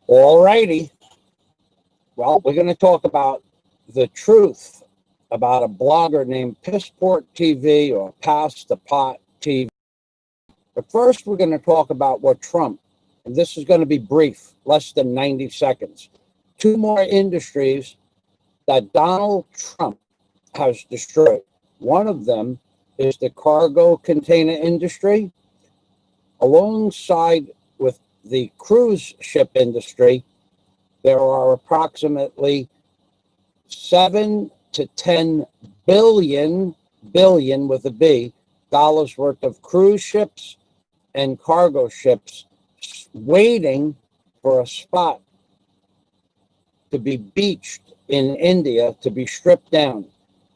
All righty. Well, we're going to talk about the truth about a blogger named Pissport TV or Pass the Pot TV. But first, we're going to talk about what Trump, and this is going to be brief, less than 90 seconds. Two more industries that Donald Trump has destroyed. One of them is the cargo container industry, alongside with the cruise ship industry. There are approximately 7 to 10 billion with a B dollars worth of cruise ships and cargo ships waiting for a spot to be beached in India, to be stripped down.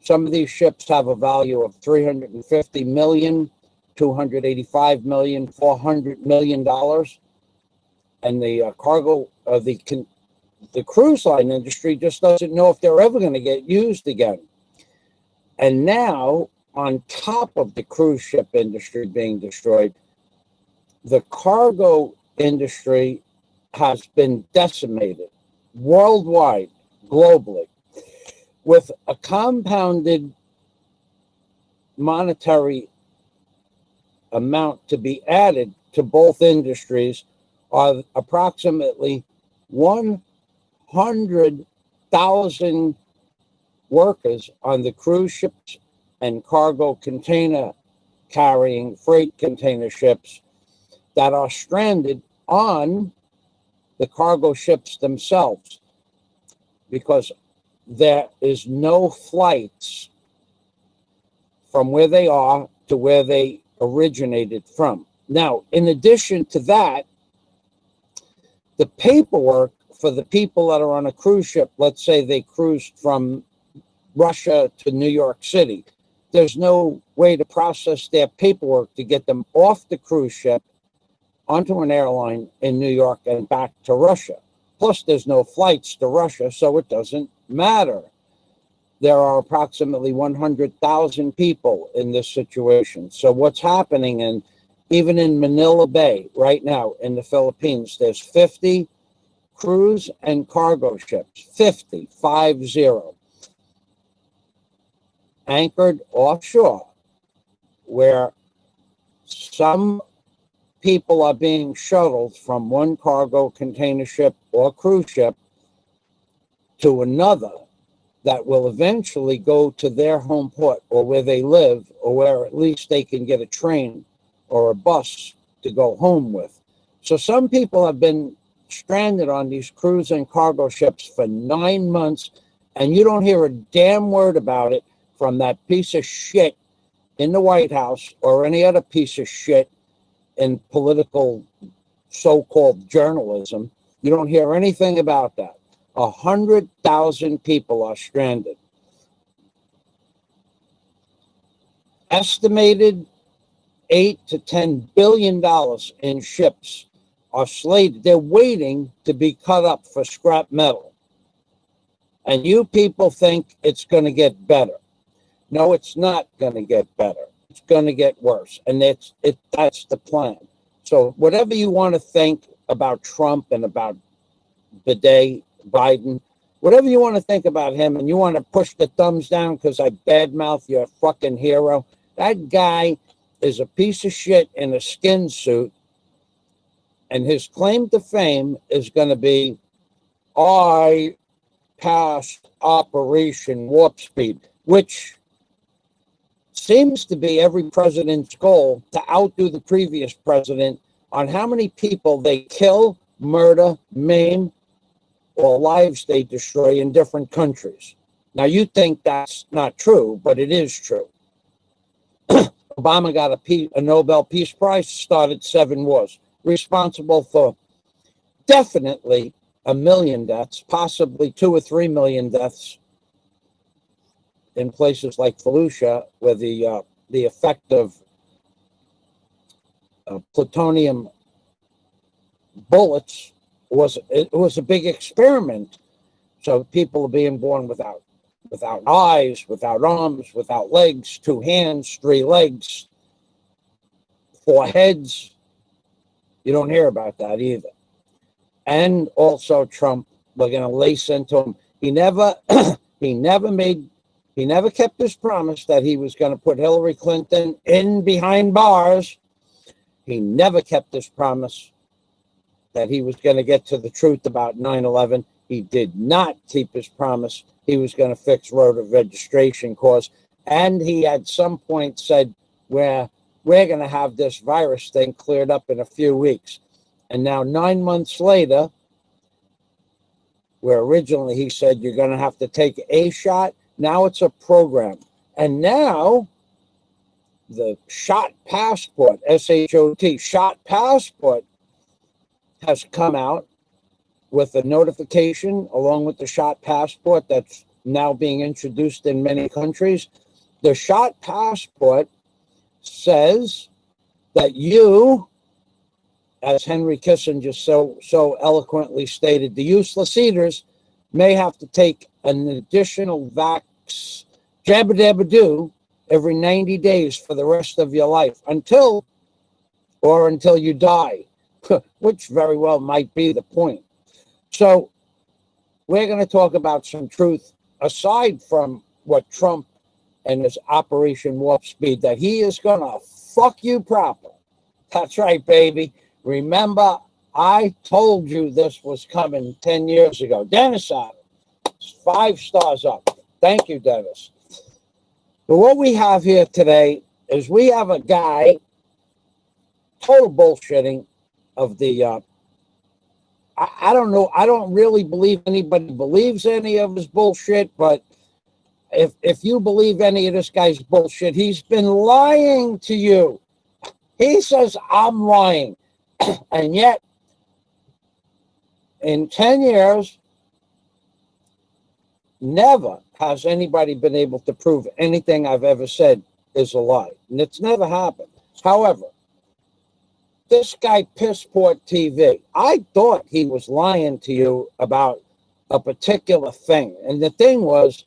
Some of these ships have a value of $350 million, $285 million, $400 million. And the the cruise line industry just doesn't know if they're ever going to get used again. And now, on top of the cruise ship industry being destroyed, the cargo industry has been decimated worldwide, globally, with a compounded monetary amount to be added to both industries of approximately 100,000 workers on the cruise ships and cargo container carrying freight container ships that are stranded on the cargo ships themselves, because there is no flights from where they are to where they originated from. Now, in addition to that, the paperwork for the people that are on a cruise ship, let's say they cruised from Russia to New York City, there's no way to process their paperwork to get them off the cruise ship onto an airline in New York and back to Russia. Plus, there's no flights to Russia, so it doesn't matter. There are approximately 100,000 people in this situation. So what's happening, and even in Manila Bay right now in the Philippines, there's 50 cruise and cargo ships, 50, anchored offshore, where some people are being shuttled from one cargo container ship or cruise ship to another that will eventually go to their home port or where they live, or where at least they can get a train or a bus to go home with. So some people have been stranded on these cruise and cargo ships for 9 months, and you don't hear a damn word about it from that piece of shit in the White House or any other piece of shit in political so-called journalism. You don't hear anything about that. 100,000 people are stranded. Estimated $8 to $10 billion in ships are slated. They're waiting to be cut up for scrap metal. And you people think it's going to get better. No, it's not going to get better. It's going to get worse. And that's the plan. So whatever you want to think about Trump and about Biden, whatever you want to think about him, and you want to push the thumbs down because I badmouth your fucking hero, that guy is a piece of shit in a skin suit, and his claim to fame is going to be, I passed Operation Warp Speed, which seems to be every president's goal, to outdo the previous president on how many people they kill, murder, maim, or lives they destroy in different countries. Now, you think that's not true, but it is true. Obama got a Nobel Peace Prize, started 7 wars, responsible for definitely 1 million deaths, possibly 2 or 3 million deaths in places like Fallujah, where the effect of plutonium bullets was a big experiment. So people are being born without eyes, without arms, without legs, 2 hands, 3 legs, 4 heads. You don't hear about that either. and also Trump were going to lace into him. He never kept his promise that he was going to put Hillary Clinton in behind bars. He never kept his promise that he was going to get to the truth about 9/11. He did not keep his promise he was going to fix voter registration cause. And he at some point said, we're going to have this virus thing cleared up in a few weeks. And now 9 months later, where originally he said you're going to have to take a shot, now it's a program. And now the shot passport, S-H-O-T, shot passport has come out with a notification along with the shot passport that's now being introduced in many countries. The shot passport says that you, as Henry Kissinger so eloquently stated, the useless eaters may have to take an additional jabba-dabba-doo every 90 days for the rest of your life until you die, which very well might be the point. So we're going to talk about some truth aside from what Trump and his Operation Warp Speed, that he is going to fuck you proper. That's right, baby. Remember, I told you this was coming 10 years ago. Dennis Adams, 5 stars up. Thank you, Dennis. But what we have here today is we have a guy, total bullshitting of the, I don't know, I don't really believe anybody believes any of his bullshit, but if you believe any of this guy's bullshit, he's been lying to you. He says, I'm lying. And yet, in 10 years, never has anybody been able to prove anything I've ever said is a lie. And it's never happened. However, this guy, Pissport TV, I thought he was lying to you about a particular thing. And the thing was,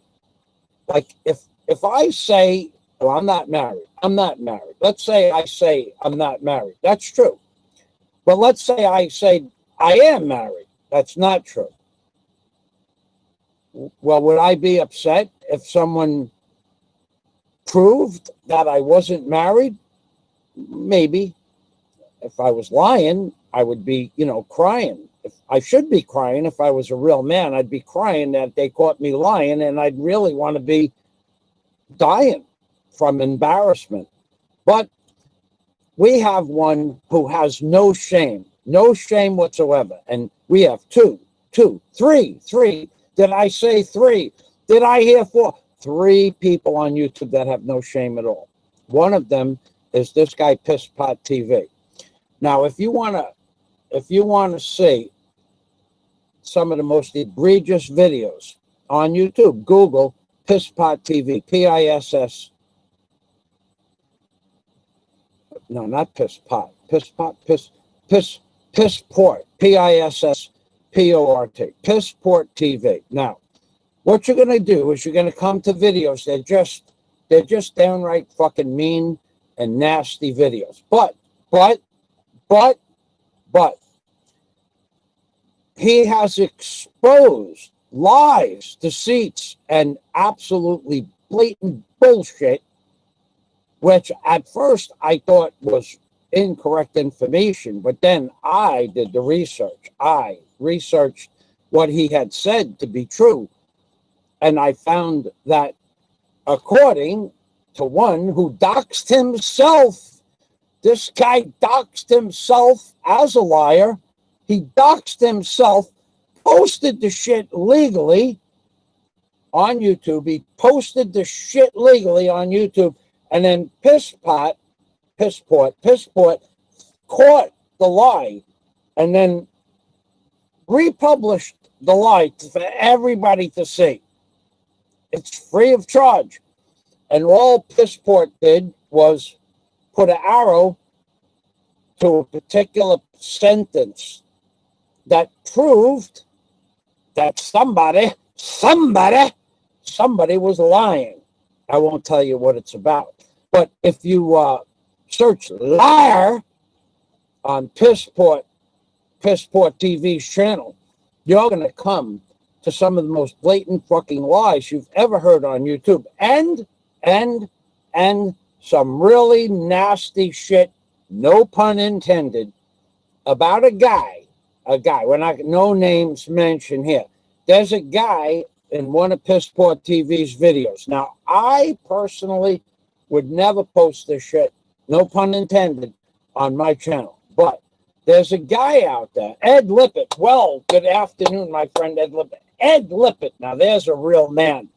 like, if I say, well, I'm not married. Let's say I say I'm not married. That's true. But let's say I say I am married. That's not true. Well, would I be upset if someone proved that I wasn't married? Maybe. If I was lying, I would be, crying. If I should be crying, if I was a real man, I'd be crying that they caught me lying, and I'd really want to be dying from embarrassment. But we have one who has no shame whatsoever. And we have three. Did I say 3? Did I hear 4? 3 people on YouTube that have no shame at all. One of them is this guy, Pissport TV. Now, if you want to see some of the most egregious videos on YouTube, Google Pissport TV, P-I-S-S. No, not Pissport. Pissport, Pissport, P-I-S-S-P-O-R-T, Pissport TV. Now, what you're going to do is you're going to come to videos. They're just downright fucking mean and nasty videos. But he has exposed lies, deceits, and absolutely blatant bullshit, which at first I thought was incorrect information, but then I did the research. I researched what he had said to be true, and I found that according to one who doxed himself, this guy doxed himself as a liar. He doxed himself, posted the shit legally on YouTube. He posted the shit legally on YouTube, and then Pissport caught the lie and then republished the lie for everybody to see. It's free of charge. And all Pissport did was put an arrow to a particular sentence that proved that somebody was lying. I won't tell you what it's about. But if you search liar on Pissport Pissport TV's channel, you're going to come to some of the most blatant fucking lies you've ever heard on YouTube. And some really nasty shit, no pun intended, about a guy, we're not, no names mentioned here. There's a guy in one of Pissport TV's videos. Now, I personally would never post this shit, no pun intended, on my channel. But there's a guy out there, Ed Lippert. Well, good afternoon, my friend Ed Lippert. Ed Lippert. Now, there's a real man.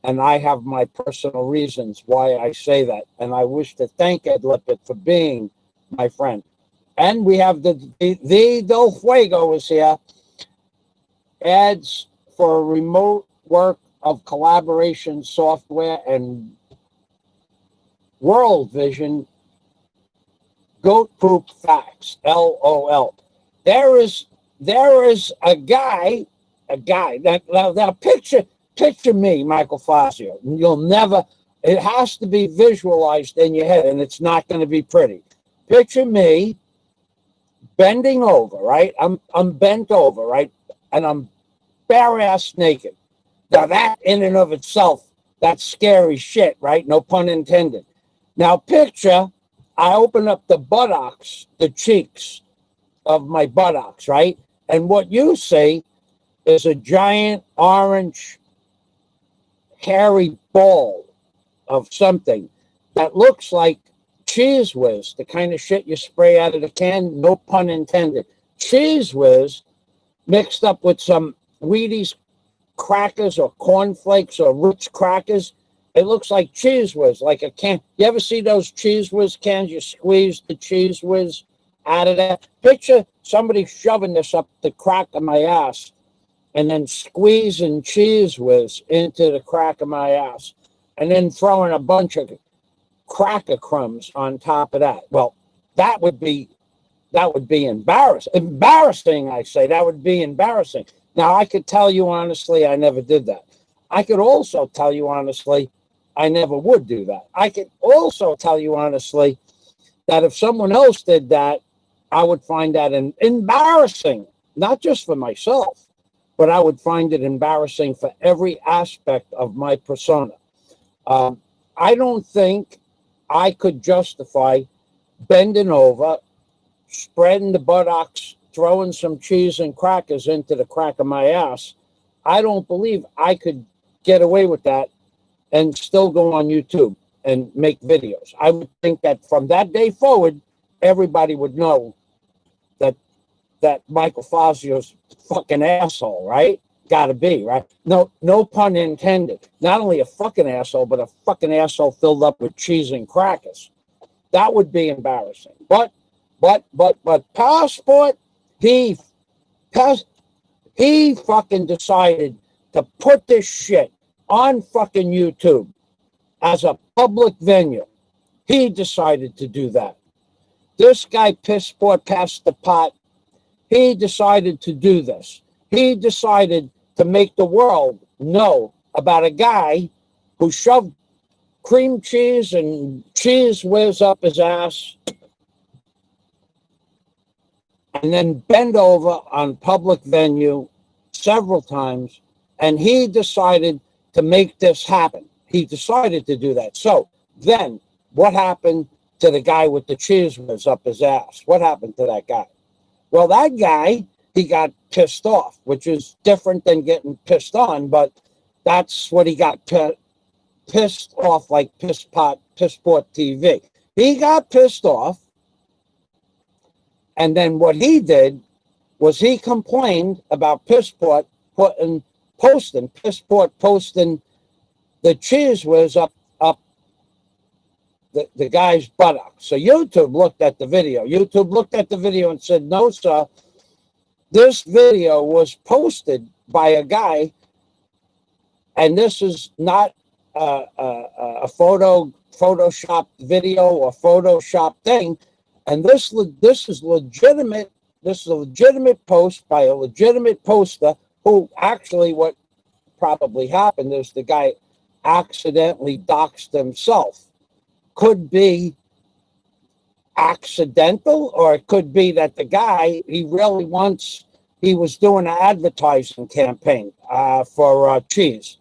And I have my personal reasons why I say that. And I wish to thank Ed Lippert for being my friend. And we have the Del Fuego is here. Ads for remote work of collaboration software and World Vision. Goat poop facts. LOL. There is a guy. Now picture me, Michael Fazio. You'll never. It has to be visualized in your head, and it's not going to be pretty. Picture me bending over, right? I'm bent over, right? And I'm bare ass naked. Now that in and of itself, that's scary shit, right? No pun intended. Now picture I open up the buttocks, the cheeks of my buttocks, right? And what you see is a giant orange hairy ball of something that looks like Cheese Whiz, the kind of shit you spray out of the can, no pun intended. Cheese Whiz mixed up with some Wheaties crackers or cornflakes or Ritz crackers. It looks like Cheese Whiz, like a can. You ever see those Cheese Whiz cans? You squeeze the Cheese Whiz out of that. Picture somebody shoving this up the crack of my ass and then squeezing Cheese Whiz into the crack of my ass and then throwing a bunch of cracker crumbs on top of that. Well, that would be embarrassing. Embarrassing, I say. That would be embarrassing. Now, I could tell you honestly, I never did that. I could also tell you honestly, I never would do that. I could also tell you honestly that if someone else did that, I would find that embarrassing, not just for myself, but I would find it embarrassing for every aspect of my persona. I don't think I could justify bending over, spreading the buttocks, throwing some cheese and crackers into the crack of my ass. I don't believe I could get away with that and still go on YouTube and make videos. I would think that from that day forward, everybody would know that Michael Fazio's fucking asshole, right? Gotta be, right? No pun intended. Not only a fucking asshole, but a fucking asshole filled up with cheese and crackers. That would be embarrassing. But Pissport, he fucking decided to put this shit on fucking YouTube as a public venue. He decided to do that. This guy, Pissport, passed the pot. He decided to do this. He decided to make the world know about a guy who shoved cream cheese and Cheese Whiz up his ass and then bend over on public venue several times, and he decided to make this happen. He decided to do that. So then what happened to the guy with the Cheese Whiz up his ass? What happened to that guy? Well, that guy, he got pissed off, which is different than getting pissed on, but that's what he got pissed off, like Pissport TV. He got pissed off, and then what he did was he complained about Pissport posting the Cheese Whiz up the guy's buttocks. So YouTube looked at the video. YouTube looked at the video and said, no, sir, this video was posted by a guy, and this is not a Photoshop video or Photoshop thing. And this is legitimate. This is a legitimate post by a legitimate poster who actually what probably happened is the guy accidentally doxed himself. Could be accidental, or it could be that the guy, he was doing an advertising campaign for cheese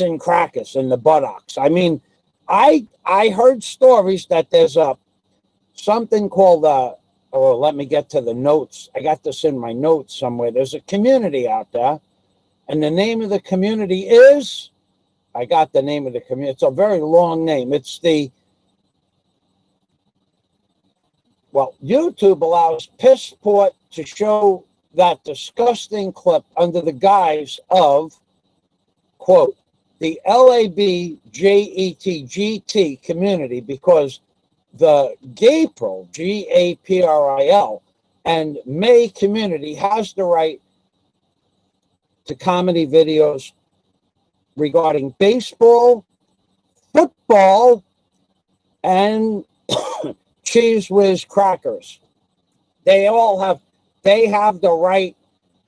and crackers in the buttocks. I mean, I heard stories that there's something called oh, let me get to the notes. I got this in my notes somewhere. There's a community out there, and the name of the community is, I got the name of the community. It's a very long name. It's YouTube allows Pissport to show that disgusting clip under the guise of, quote, the LABJETGT community, because the Gapril, GAPRIL, and May community has the right to comedy videos regarding baseball, football, and Cheese Whiz crackers. They have the right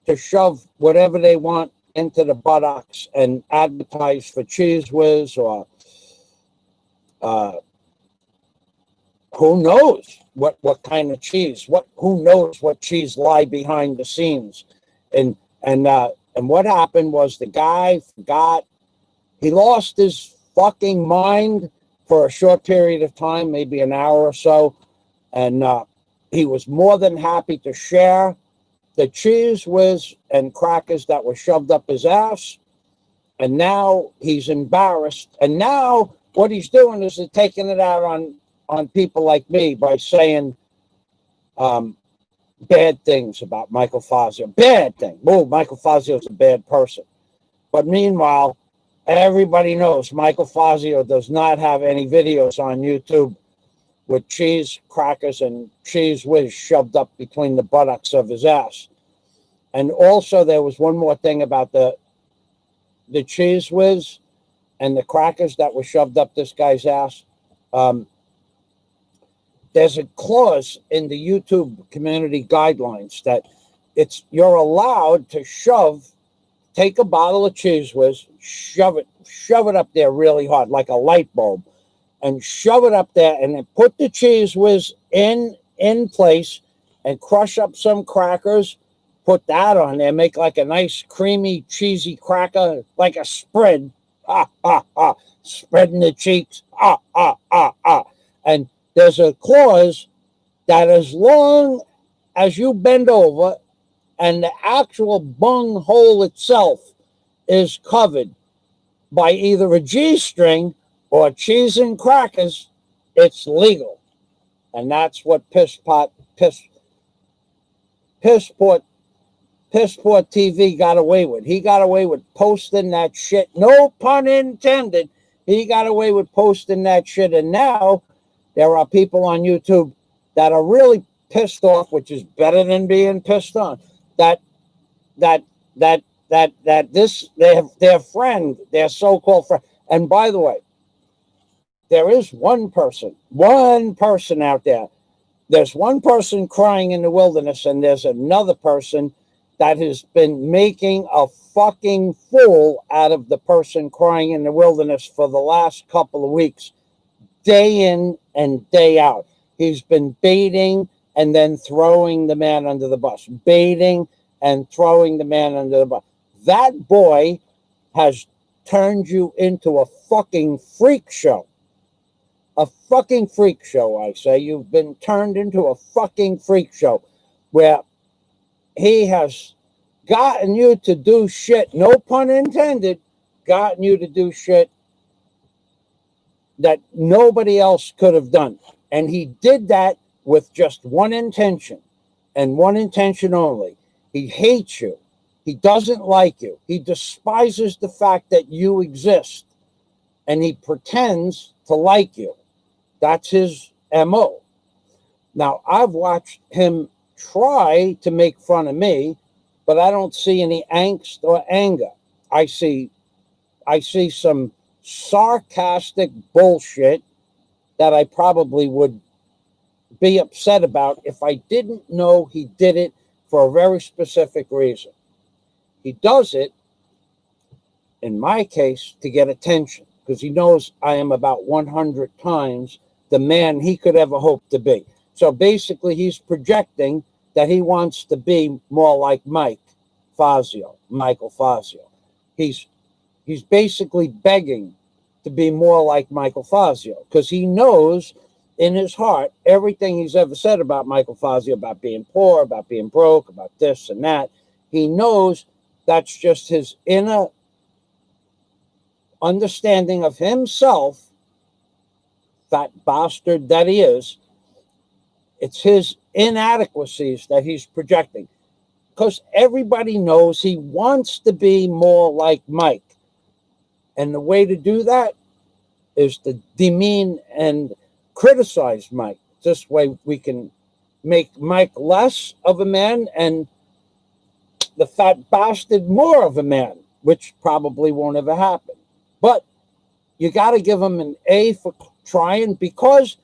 to shove whatever they want into the buttocks and advertise for Cheese Whiz or who knows what kind of cheese? Who knows what cheese lie behind the scenes? And what happened was the guy forgot. He lost his fucking mind for a short period of time, maybe an hour or so, and he was more than happy to share the Cheese Whiz and crackers that were shoved up his ass. And now he's embarrassed. And now what he's doing is he's taking it out on people like me by saying bad things about Michael Fazio. Bad thing. Oh, Michael Fazio is a bad person. But meanwhile, everybody knows Michael Fazio does not have any videos on YouTube with cheese crackers and Cheese Whiz shoved up between the buttocks of his ass. And also there was one more thing about the Cheese Whiz and the crackers that were shoved up this guy's ass. There's a clause in the YouTube community guidelines that you're allowed to take a bottle of Cheese Whiz, shove it up there really hard, like a light bulb, and shove it up there, and then put the Cheese Whiz in place, and crush up some crackers, put that on there, make like a nice creamy cheesy cracker, like a spread, spreading the cheeks, and there's a clause that as long as you bend over and the actual bung hole itself is covered by either a G-string or cheese and crackers, it's legal. And that's what Pissport TV got away with. He got away with posting that shit. No pun intended. He got away with posting that shit. And now there are people on YouTube that are really pissed off, which is better than being pissed on. That their friend, their so-called friend. And by the way, there is one person out there. There's one person crying in the wilderness, and there's another person that has been making a fucking fool out of the person crying in the wilderness for the last couple of weeks, day in and day out. He's been baiting and then throwing the man under the bus, baiting and throwing the man under the bus. That boy has turned you into a fucking freak show. A fucking freak show, I say. You've been turned into a fucking freak show where he has gotten you to do shit, no pun intended, gotten you to do shit that nobody else could have done. And he did that with just one intention, and one intention only. He hates you. He doesn't like you. He despises the fact that you exist, and he pretends to like you. That's his MO. Now, I've watched him try to make fun of me, but I don't see any angst or anger. I see some sarcastic bullshit that I probably would be upset about if I didn't know he did it for a very specific reason. He does it, in my case, to get attention, because he knows I am about 100 times the man he could ever hope to be. So basically, he's projecting that he wants to be more like Michael Fazio. He's basically begging to be more like Michael Fazio because he knows in his heart everything he's ever said about Michael Fazio, about being poor, about being broke, about this and that. He knows that's just his inner understanding of himself, that bastard that he is. It's his inadequacies that he's projecting because everybody knows he wants to be more like Mike. And the way to do that is to demean and criticize Mike. This way we can make Mike less of a man and the fat bastard more of a man, which probably won't ever happen. But you got to give him an A for trying, because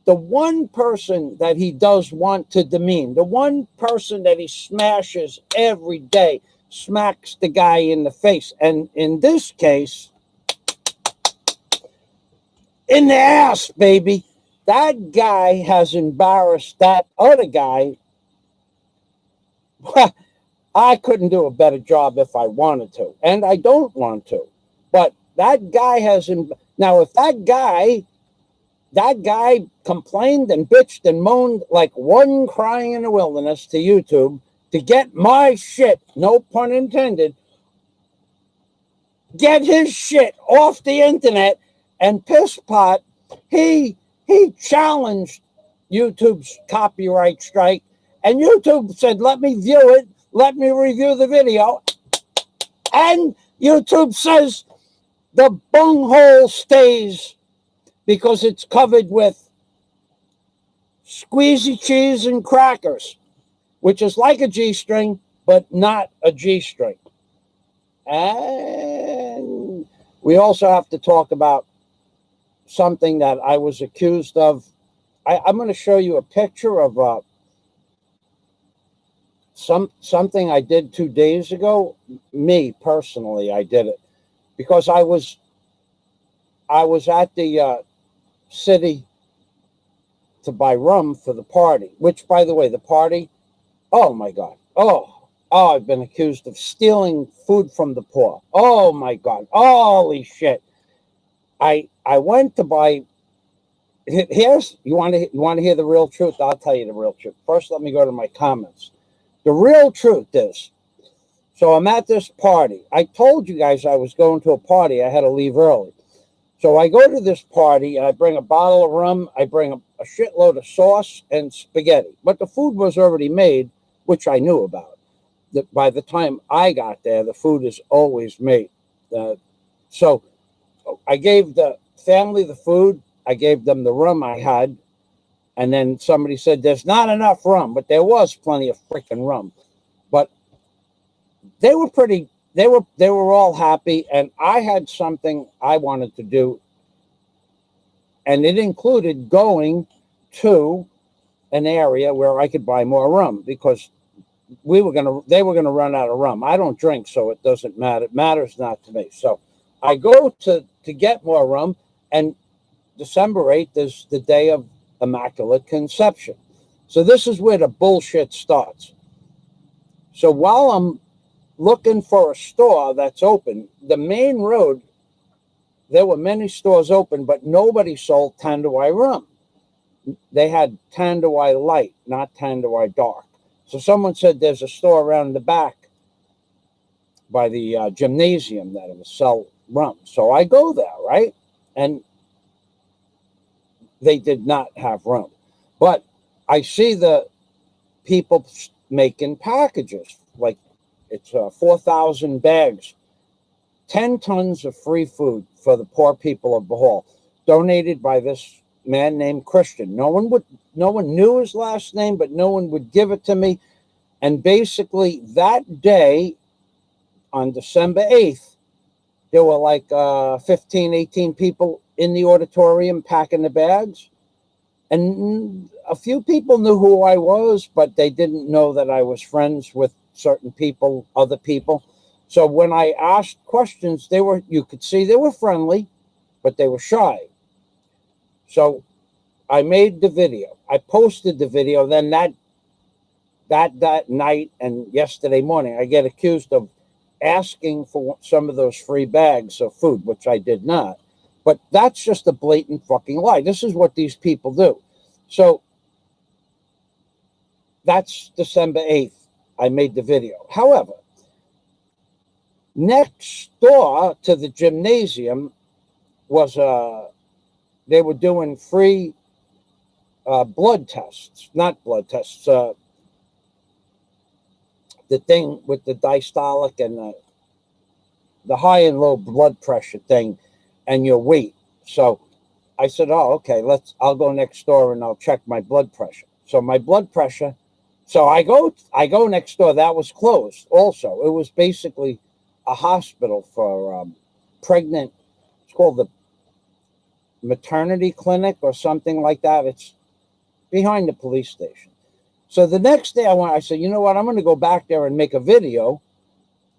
the one person that he does want to demean, the one person that he smashes every day, smacks the guy in the face. And in this case, in the ass, baby. That guy has embarrassed that other guy. I couldn't do a better job if I wanted to, and I don't want to. But that guy has... Now, if that guy complained and bitched and moaned like one crying in the wilderness to YouTube to get my shit, no pun intended, get his shit off the internet, and Pissport, he challenged YouTube's copyright strike, and YouTube said, let me view it, let me review the video, and YouTube says the bunghole stays because it's covered with squeezy cheese and crackers, which is like a G-string, but not a G-string. And we also have to talk about something that I was accused of. I'm going to show you a picture of something I did 2 days ago. Me, personally, I did it because I was at the city to buy rum for the party, which, by the way, the party, oh my God, I've been accused of stealing food from the poor. Oh my God, holy shit. I went to buy... Here's... You want to hear the real truth? I'll tell you the real truth. First, let me go to my comments. The real truth is, so I'm at this party. I told you guys I was going to a party. I had to leave early. So I go to this party, and I bring a bottle of rum. I bring a shitload of sauce and spaghetti. But the food was already made, which I knew about. By the time I got there, the food is always made. So I gave the family the food. I gave them the rum I had. And then somebody said, there's not enough rum. But there was plenty of freaking rum. But they were pretty... They were all happy, and I had something I wanted to do, and it included going to an area where I could buy more rum because they were gonna run out of rum. I don't drink, so it doesn't matter. It matters not to me. So I go to get more rum, and December 8th is the day of Immaculate Conception. So this is where the bullshit starts. So while I'm looking for a store that's open, the main road, there were many stores open, but nobody sold Tanduay rum. They had Tanduay Light, not Tanduay Dark. So someone said there's a store around the back by the gymnasium that will sell rum. So I go there, right? And they did not have rum. But I see the people making packages, like it's 4,000 bags, 10 tons of free food for the poor people of Bohol, donated by this man named Christian. No one knew his last name, but no one would give it to me. And basically that day, on December 8th, there were like 15, 18 people in the auditorium packing the bags. And a few people knew who I was, but they didn't know that I was friends with certain people, other people. So when I asked questions, you could see they were friendly, but they were shy. So I made the video. I posted the video. Then that night and yesterday morning, I get accused of asking for some of those free bags of food, which I did not. But that's just a blatant fucking lie. This is what these people do. So that's December 8th. I made the video. However, next door to the gymnasium was they were doing free blood tests, not blood tests, the thing with the diastolic and the high and low blood pressure thing and your weight. So I said, oh, okay, I'll go next door and I'll check my blood pressure. So my blood pressure, so I go next door. That was closed also. It was basically a hospital for pregnant. It's called the maternity clinic or something like that. It's behind the police station. So the next day I said, you know what? I'm going to go back there and make a video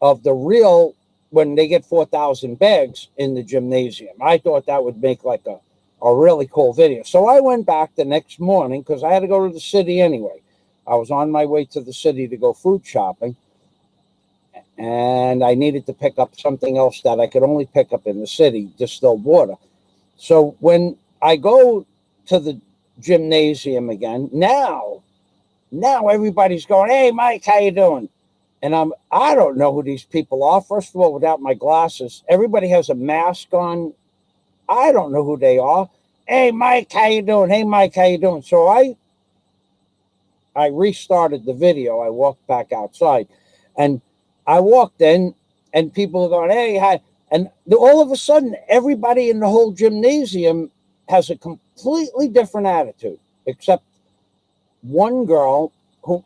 of the real, when they get 4,000 bags in the gymnasium. I thought that would make like a really cool video. So I went back the next morning because I had to go to the city anyway. I was on my way to the city to go food shopping. And I needed to pick up something else that I could only pick up in the city, distilled water. So when I go to the gymnasium again, now everybody's going, hey, Mike, how you doing? And I don't know who these people are. First of all, without my glasses, everybody has a mask on. I don't know who they are. Hey, Mike, how you doing? Hey, Mike, how you doing? So I restarted the video. I walked back outside, and I walked in, and people are going, hey, hi. And all of a sudden, everybody in the whole gymnasium has a completely different attitude, except one girl who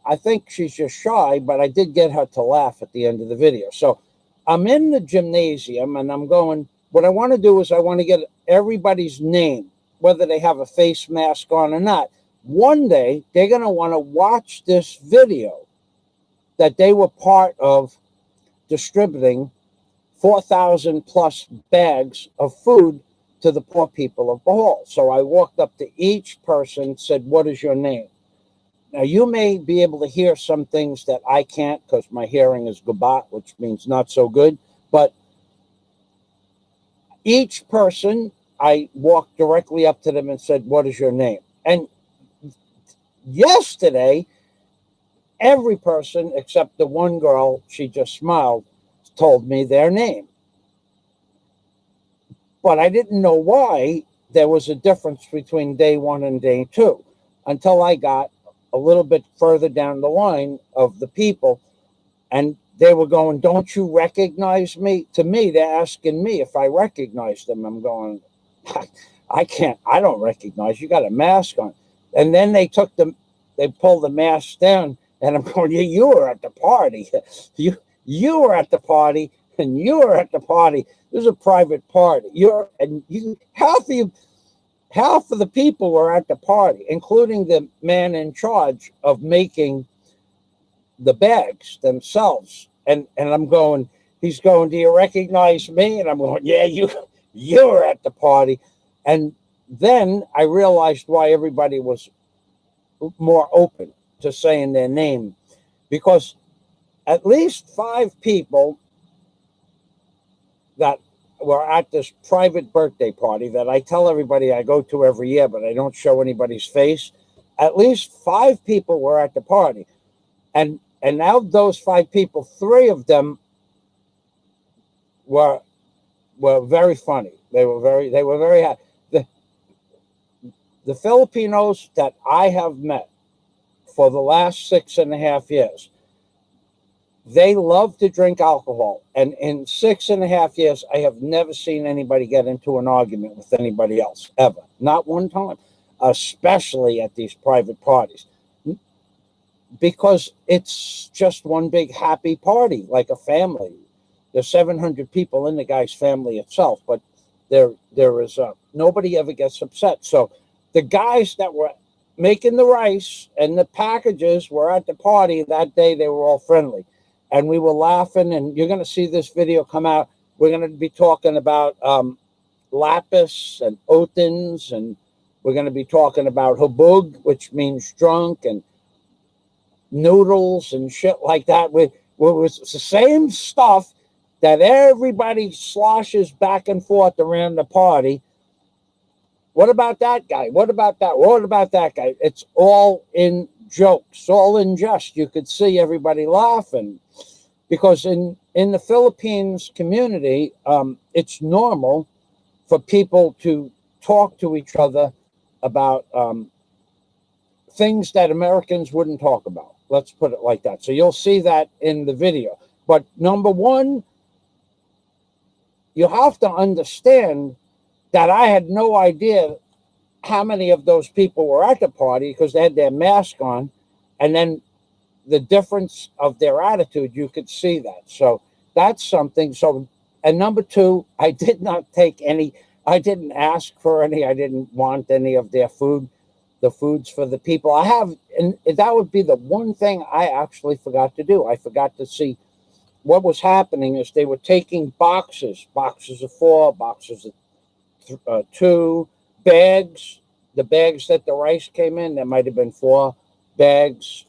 I think she's just shy, but I did get her to laugh at the end of the video. So I'm in the gymnasium, and I'm going, what I want to do is I want to get everybody's name, whether they have a face mask on or not. One day, they're going to want to watch this video that they were part of distributing 4,000 plus bags of food to the poor people of Bohol. So I walked up to each person, said, what is your name? Now, you may be able to hear some things that I can't because my hearing is gabat, which means not so good. But each person, I walked directly up to them and said, what is your name? And yesterday, every person except the one girl, she just smiled, told me their name. But I didn't know why there was a difference between day one and day two until I got a little bit further down the line of the people, and they were going, don't you recognize me? To me, they're asking me if I recognize them. I'm going, I can't, I don't recognize you. Got a mask on. And then they pulled the mask down, and I'm going, yeah, you were at the party. You were at the party, and you were at the party. This is a private party. Half of the people were at the party, including the man in charge of making the bags themselves. And I'm going, he's going, do you recognize me? And I'm going, yeah, you were at the party. And then I realized why everybody was more open to saying their name, because at least 5 people that were at this private birthday party that I tell everybody I go to every year, but I don't show anybody's face. At least 5 people were at the party. And now those 5 people, 3 of them were very funny. They were very happy. The Filipinos that I have met for the last 6.5 years, they love to drink alcohol. And in 6.5 years, I have never seen anybody get into an argument with anybody else, ever. Not one time, especially at these private parties. Because it's just one big happy party, like a family. There's 700 people in the guy's family itself, but there is nobody ever gets upset. So the guys that were making the rice and the packages were at the party that day. They were all friendly. And we were laughing, and you're going to see this video come out. We're going to be talking about lapis and othens and We're going to be talking about hubug, which means drunk, and noodles and shit like that. It's the same stuff that everybody sloshes back and forth around the party. What about that guy? What about that? What about that guy? It's all in jokes, all in jest. You could see everybody laughing because in the Philippines community, it's normal for people to talk to each other about things that Americans wouldn't talk about. Let's put it like that. So you'll see that in the video. But number one, you have to understand that I had no idea how many of those people were at the party because they had their mask on, and then the difference of their attitude, you could see that. So that's something. So, and number two, I did not take any, I didn't ask for any, I didn't want any of their food, the foods for the people. I have, and that would be the one thing I actually forgot to do. I forgot to see what was happening is they were taking boxes of 4, boxes of 2, bags, the bags that the rice came in, there might have been 4 bags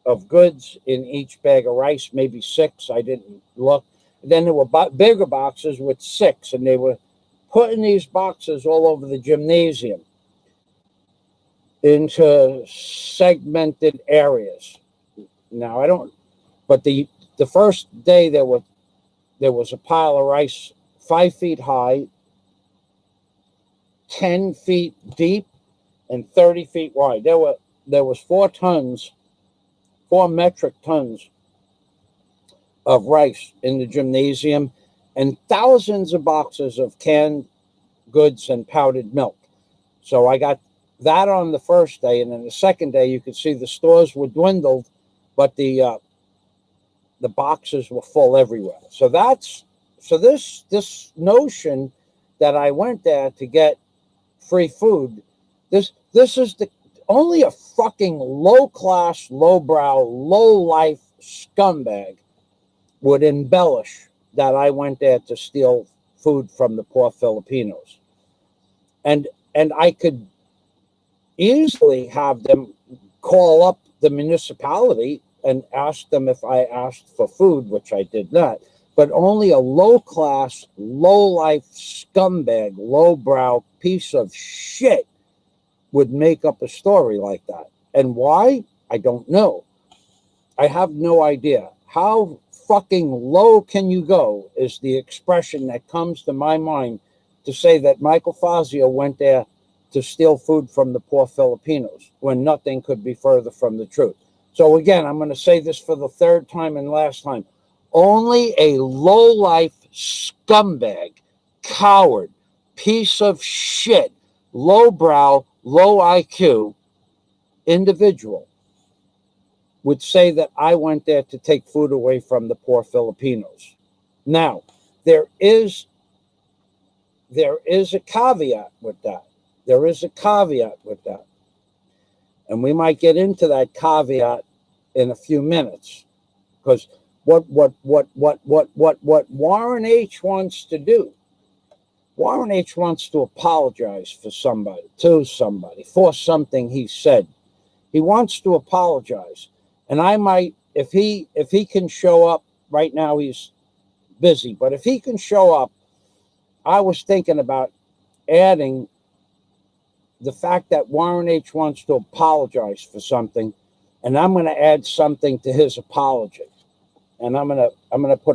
of goods in each bag of rice, maybe 6, I didn't look. And then there were bigger boxes with 6, and they were putting these boxes all over the gymnasium into segmented areas. Now, I don't, but the first day there was a pile of rice 5 feet high, 10 feet deep, and 30 feet wide. There was 4 metric tons of rice in the gymnasium, and thousands of boxes of canned goods and powdered milk. So I got that on the first day, and then the second day you could see the stores were dwindled, but the boxes were full everywhere. So this notion that I went there to get free food, this is only a fucking low-class, low-brow, low-life scumbag would embellish that I went there to steal food from the poor Filipinos. And I could easily have them call up the municipality and ask them if I asked for food, which I did not. But only a low-class, low-life scumbag, low-brow piece of shit would make up a story like that. And why? I don't know. I have no idea. How fucking low can you go is the expression that comes to my mind to say that Michael Fazio went there to steal food from the poor Filipinos when nothing could be further from the truth. So again, I'm going to say this for the third time and last time. Only a low-life scumbag, coward, piece of shit, low-brow, low IQ individual would say that I went there to take food away from the poor Filipinos. Now, there is a caveat with that. There is a caveat with that. And we might get into that caveat in a few minutes. Because what Warren H. wants to do, Warren H. wants to apologize for somebody, for something he said. He wants to apologize. And I might, if he can show up, right now he's busy, but if he can show up, I was thinking about adding the fact that Warren H. wants to apologize for something, and I'm going to add something to his apology. And I'm going to put